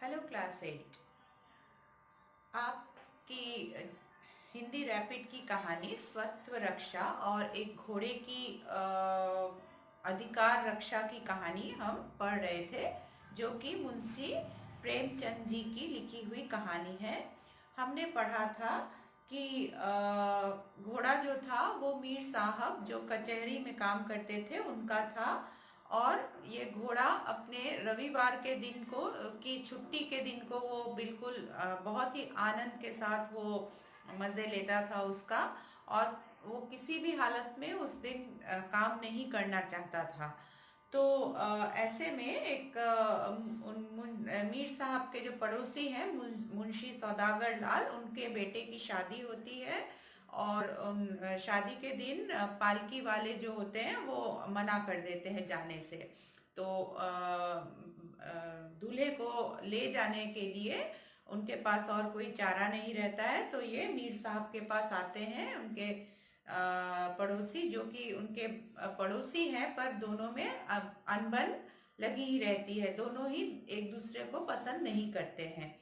Hello class 8। आपकी Hindi rapid की कहानी स्वत्व रक्षा और एक घोड़े की अधिकार रक्षा की कहानी हम पढ़ रहे थे, जो कि मुंशी प्रेमचंद जी की लिखी हुई कहानी है। हमने पढ़ा था कि घोड़ा जो था वो मीर साहब जो कचहरी में काम करते थे उनका था, और ये घोड़ा अपने रविवार के दिन को की छुट्टी के दिन को वो बिल्कुल बहुत ही आनंद के साथ वो मज़े लेता था उसका। और वो किसी भी हालत में उस दिन काम नहीं करना चाहता था। तो ऐसे में एक मीर साहब के जो पड़ोसी हैं मुंशी सौदागर लाल, उनके बेटे की शादी होती है। और शादी के दिन पालकी वाले जो होते हैं वो मना कर देते हैं जाने से। तो दूल्हे को ले जाने के लिए उनके पास और कोई चारा नहीं रहता है, तो ये मीर साहब के पास आते हैं उनके पड़ोसी, जो कि उनके पड़ोसी हैं, पर दोनों में अब अनबन लगी ही रहती है। दोनों ही एक दूसरे को पसंद नहीं करते हैं।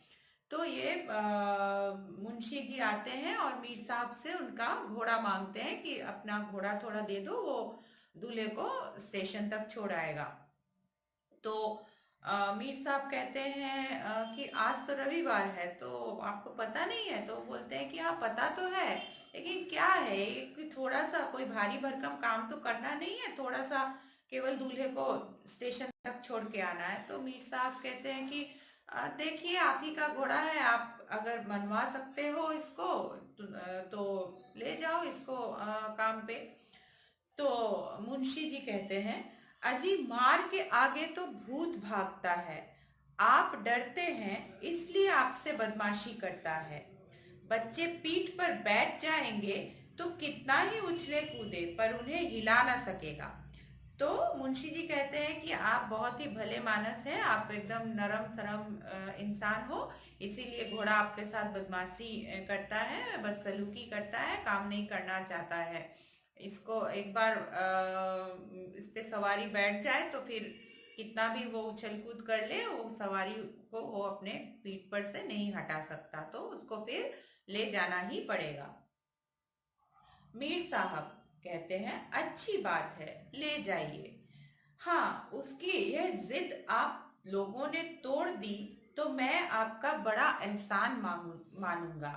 तो ये मुंशी जी आते हैं और मीर साहब से उनका घोड़ा मांगते हैं कि अपना घोड़ा थोड़ा दे दो, वो दूल्हे को स्टेशन तक छोड़ आएगा। तो मीर साहब कहते हैं कि आज तो रविवार है, तो आपको पता नहीं है? तो बोलते हैं कि हाँ पता तो है, लेकिन क्या है, एक थोड़ा सा कोई भारी भरकम काम तो करना नहीं है, थोड़ा सा केवल दूल्हे को स्टेशन तक छोड़ के आना है। तो मीर साहब कहते हैं कि देखिए आप ही का घोड़ा है, आप अगर मनवा सकते हो इसको तो ले जाओ इसको काम पे। तो मुंशी जी कहते हैं, अजी मार के आगे तो भूत भागता है, आप डरते हैं इसलिए आपसे बदमाशी करता है। बच्चे पीठ पर बैठ जाएंगे तो कितना ही उछले कूदे पर उन्हें हिला ना सकेगा। तो मुंशी जी कहते हैं कि आप बहुत ही भले मानस हैं, आप एकदम नरम सरम इंसान हो, इसीलिए घोड़ा आपके साथ बदमाशी करता है, बदसलूकी करता है, काम नहीं करना चाहता है। इसको एक बार इस पे सवारी बैठ जाए तो फिर कितना भी वो उछल कूद कर ले, वो सवारी को वो अपने पीठ पर से नहीं हटा सकता, तो उसको फिर ले जाना ही पड़ेगा। मीर साहब कहते हैं, अच्छी बात है, ले जाइए। हाँ, उसकी यह जिद आप लोगों ने तोड़ दी तो मैं आपका बड़ा एहसान मानूंगा।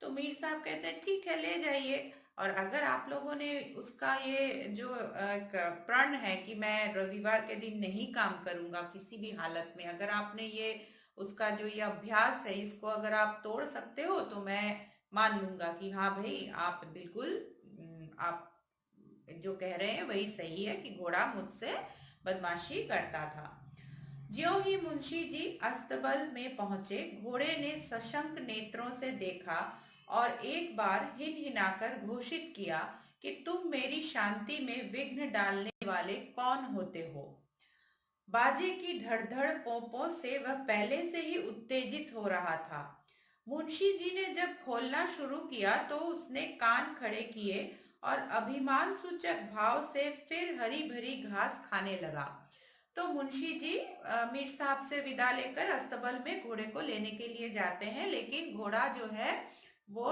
तो मीर साहब कहते हैं, ठीक है ले जाइए। और अगर आप लोगों ने उसका ये जो एक प्रण है कि मैं रविवार के दिन नहीं काम करूंगा किसी भी हालत में, अगर आपने ये उसका जो ये अभ्यास है इसको अगर आप तोड़ सकते हो तो मैं मान लूंगा कि हाँ भाई आप बिल्कुल आप जो कह रहे हैं वही सही है कि घोड़ा मुझसे बदमाशी करता था। ज्यों ही मुंशी जी अस्तबल में पहुंचे, घोड़े ने सशंक नेत्रों से देखा और एक बार हिनहिनाकर घोषित किया कि तुम मेरी शांति में विघ्न डालने वाले कौन होते हो। बाजे की धड़धड़ पोंपों से वह पहले से ही उत्तेजित हो रहा था। मुंशी जी ने जब खोलना शुरू किया तो उसने कान खड़े किए और अभिमान सूचक भाव से फिर हरी भरी घास खाने लगा। तो मुंशी जी मीर साहब से विदा लेकर अस्तबल में घोड़े को लेने के लिए जाते हैं, लेकिन घोड़ा जो है वो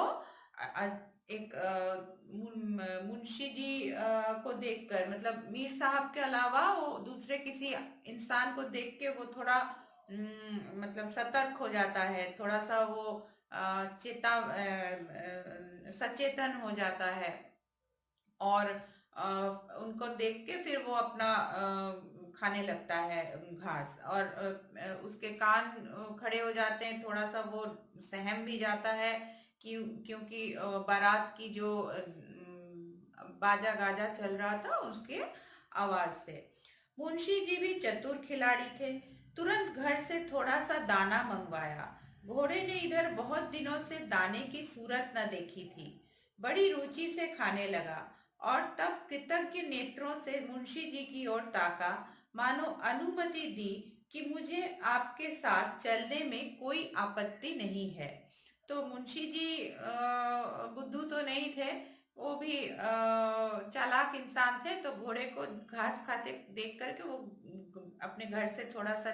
एक मुंशी जी को देखकर, मतलब मीर साहब के अलावा वो दूसरे किसी इंसान को देख के वो थोड़ा मतलब सतर्क हो जाता है, थोड़ा सा वो सचेतन हो जाता है। और उनको देख के फिर वो अपना खाने लगता है घास। और उसके कान खड़े हो जाते हैं, थोड़ा सा वो सहम भी जाता है कि क्योंकि बारात की जो बाजा गाजा चल रहा था उसके आवाज से। मुंशी जी भी चतुर खिलाड़ी थे, तुरंत घर से थोड़ा सा दाना मंगवाया। घोड़े ने इधर बहुत दिनों से दाने की सूरत न देखी थी, बड़ी रुचि से खाने लगा और तब कृतज्ञ नेत्रों से मुंशी जी की ओर ताका, मानो अनुमति दी कि मुझे आपके साथ चलने में कोई आपत्ति नहीं है। तो मुंशी जी बुद्धू तो नहीं थे, वो भी चालाक इंसान थे, तो घोड़े को घास खाते देख करके वो अपने घर से थोड़ा सा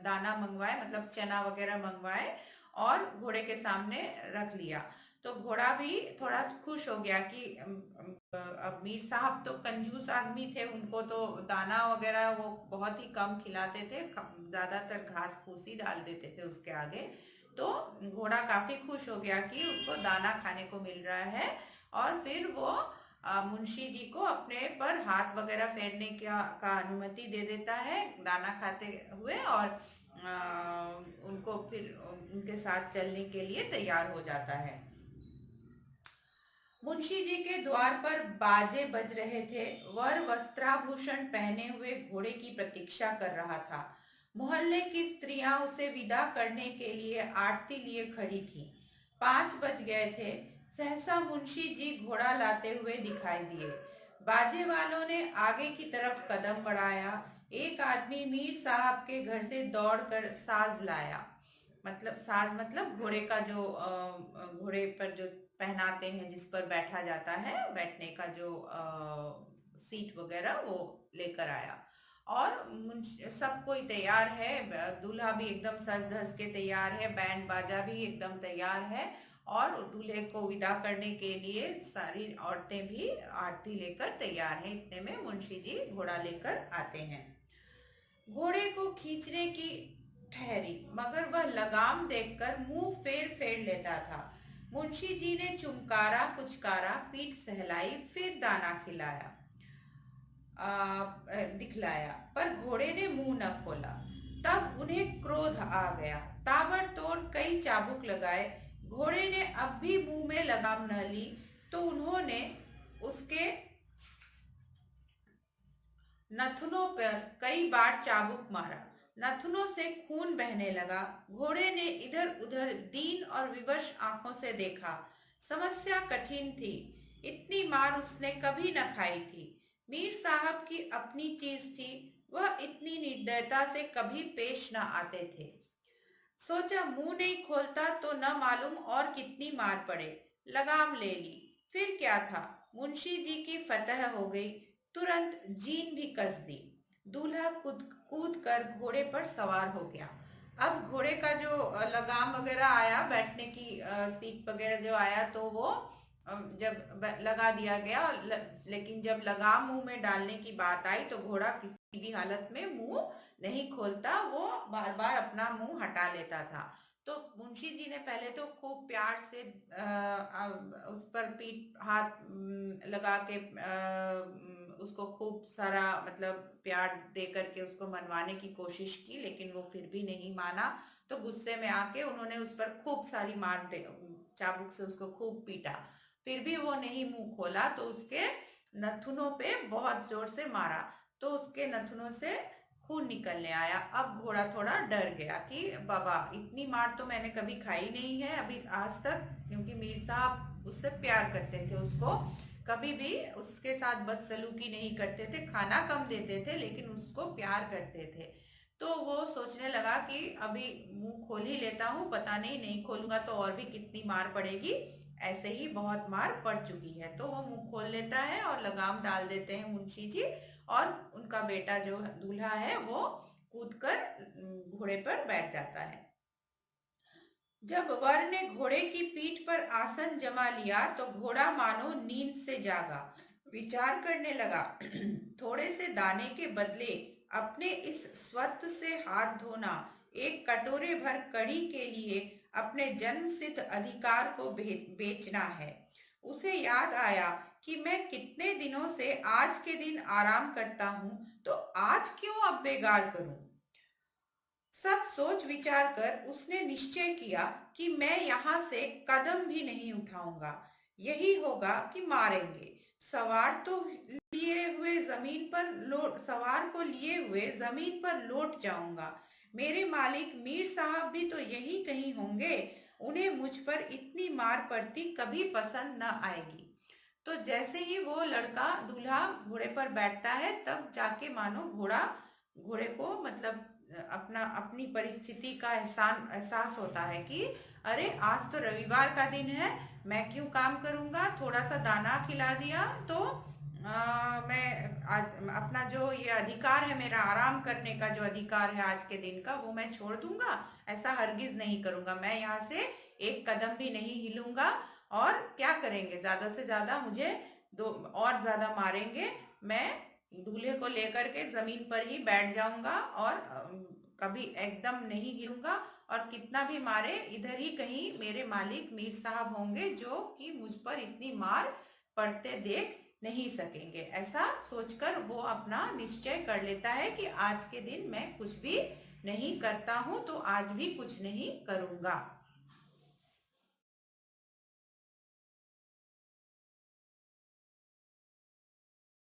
दाना मंगवाए, मतलब चना वगैरह मंगवाए और घोड़े के सामने रख लिया। तो घोड़ा भी थोड़ा खुश हो गया कि अब मीर साहब तो कंजूस आदमी थे, उनको तो दाना वगैरह वो बहुत ही कम खिलाते थे, ज्यादातर घास फूस ही डाल देते थे उसके आगे। तो घोड़ा काफी खुश हो गया कि उसको दाना खाने को मिल रहा है। और फिर वो मुंशी जी को अपने पर हाथ वगैरह फेरने का अनुमति दे देता है दाना खाते हुए, और उनको फिर उनके साथ चलने के लिए तैयार हो जाता है। मुंशी जी के द्वार पर बाजे बज रहे थे। वर वस्त्राभूषण पहने हुए घोड़े की प्रतीक्षा कर रहा था। मोहल्ले की स्त्रियां उसे विदा करने के लिए आरती लिए खड़ी थीं। 5 बज गए थे। सहसा मुंशी जी घोड़ा लाते हुए दिखाई दिए। बाजे वालों ने आगे की तरफ कदम बढ़ाया। एक आदमी मीर साहब के घर से दौड़कर साज लाया। मतलब साज मतलब घोड़े का जो घोड़े पर जो पहनाते हैं, जिस पर बैठा जाता है, बैठने का जो सीट वगैरह, वो लेकर आया। और सब कोई तैयार है, दूल्हा भी एकदम सज धज के तैयार है, बैंड बाजा भी एकदम तैयार है, और दूल्हे को विदा करने के लिए सारी औरतें भी आरती लेकर तैयार हैं। इतने में मुंशी जी घोड़ा लेकर आते हैं। घोड़े को खींचने की ठहरी, मगर वह लगाम देखकर मुंह फेर फेर लेता था। मुंशी जी ने चुमकारा पुचकारा, पीठ सहलाई, फिर दाना खिलाया दिखलाया, पर घोड़े ने मुंह न खोला। तब उन्हें क्रोध आ गया। ताबड़तोड़ कई चाबुक लगाए। घोड़े ने अब भी मुंह में लगाम न ली तो उन्होंने उसके नथुनों पर कई बार चाबुक मारा। नथुनों से खून बहने लगा। घोड़े ने इधर उधर दीन और विवश आंखों से देखा। समस्या कठिन थी। इतनी मार उसने कभी न खाई थी। मीर साहब की अपनी चीज थी, वह इतनी निर्दयता से कभी पेश न आते थे। सोचा मुंह नहीं खोलता तो न मालूम और कितनी मार पड़े। लगाम ले ली। फिर क्या था, मुंशी जी की फतह हो गई। तुरंत जीन भी कस दी। दूल्हा कूद कूद कर घोड़े पर सवार हो गया। अब घोड़े का जो लगाम वगैरह आया, बैठने की सीट वगैरह जो आया, तो वो जब लगा दिया गया, लेकिन जब लगाम मुंह में डालने की बात आई तो घोड़ा किसी भी हालत में मुंह नहीं खोलता, वो बार बार अपना मुंह हटा लेता था। तो मुंशी जी ने पहले तो खूब प्यार से उस पर पीठ हाथ लगा के उसको खूब सारा मतलब प्यार दे करके उसको मनवाने की कोशिश की, लेकिन वो फिर भी नहीं माना। तो गुस्से में आके उन्होंने उस पर खूब सारी मार दे, चाबुक से उसको खूब पीटा। फिर भी वो नहीं मुंह खोला तो उसके नथुनों पे बहुत जोर से मारा, तो उसके नथुनों से खून निकलने आया। अब घोड़ा थोड़ा डर गया कि बाबा इतनी मार तो मैंने कभी खाई नहीं है अभी आज तक, क्योंकि मीर साहब उससे प्यार करते थे, उसको कभी भी उसके साथ बदसलूकी नहीं करते थे, खाना कम देते थे लेकिन उसको प्यार करते थे। तो वो सोचने लगा कि अभी मुंह खोल ही लेता हूँ, पता नहीं खोलूंगा तो और भी कितनी मार पड़ेगी, ऐसे ही बहुत मार पड़ चुकी है। तो वो मुंह खोल लेता है और लगाम डाल देते हैं मुंशी जी, और उनका बेटा जो दूल्हा है वो कूदकर घोड़े पर बैठ जाता है। जब वर ने घोड़े की पीठ पर आसन जमा लिया तो घोड़ा मानो नींद से जागा। विचार करने लगा, थोड़े से दाने के बदले अपने इस स्वत्व से हाथ धोना, एक कटोरे भर कढ़ी के लिए अपने जन्म सिद्ध अधिकार को बेचना है। उसे याद आया कि मैं कितने दिनों से आज के दिन आराम करता हूँ, तो आज क्यों अब बेगार करूं। सब सोच विचार कर उसने निश्चय किया कि मैं यहां से कदम भी नहीं उठाऊंगा। यही होगा कि मारेंगे। सवार तो लिए हुए जमीन पर लोट सवार को लिए हुए जमीन पर लौट जाऊंगा। मेरे मालिक मीर साहब भी तो यही कहीं होंगे। उन्हें मुझ पर इतनी मार पड़ती कभी पसंद न आएगी। तो जैसे ही वो लड़का दूल्हा घोड़े पर बैठता है, तब जाके मानो घोड़े को मतलब अपना अपनी परिस्थिति का एहसास होता है कि अरे आज तो रविवार का दिन है, मैं क्यों काम करूंगा, थोड़ा सा दाना खिला दिया तो मैं आज अपना जो ये अधिकार है, मेरा आराम करने का जो अधिकार है आज के दिन का, वो मैं छोड़ दूंगा। ऐसा हरगिज नहीं करूंगा। मैं यहाँ से एक कदम भी नहीं हिलूंगा। और क्या करेंगे, ज्यादा से ज्यादा मुझे दो और ज्यादा मारेंगे। मैं दूल्हे को लेकर के जमीन पर ही बैठ जाऊंगा और कभी एकदम नहीं हिलूंगा। और कितना भी मारे, इधर ही कहीं मेरे मालिक मीर साहब होंगे जो कि मुझ पर इतनी मार पड़ते देख नहीं सकेंगे। ऐसा सोचकर वो अपना निश्चय कर लेता है कि आज के दिन मैं कुछ भी नहीं करता हूं, तो आज भी कुछ नहीं करूंगा।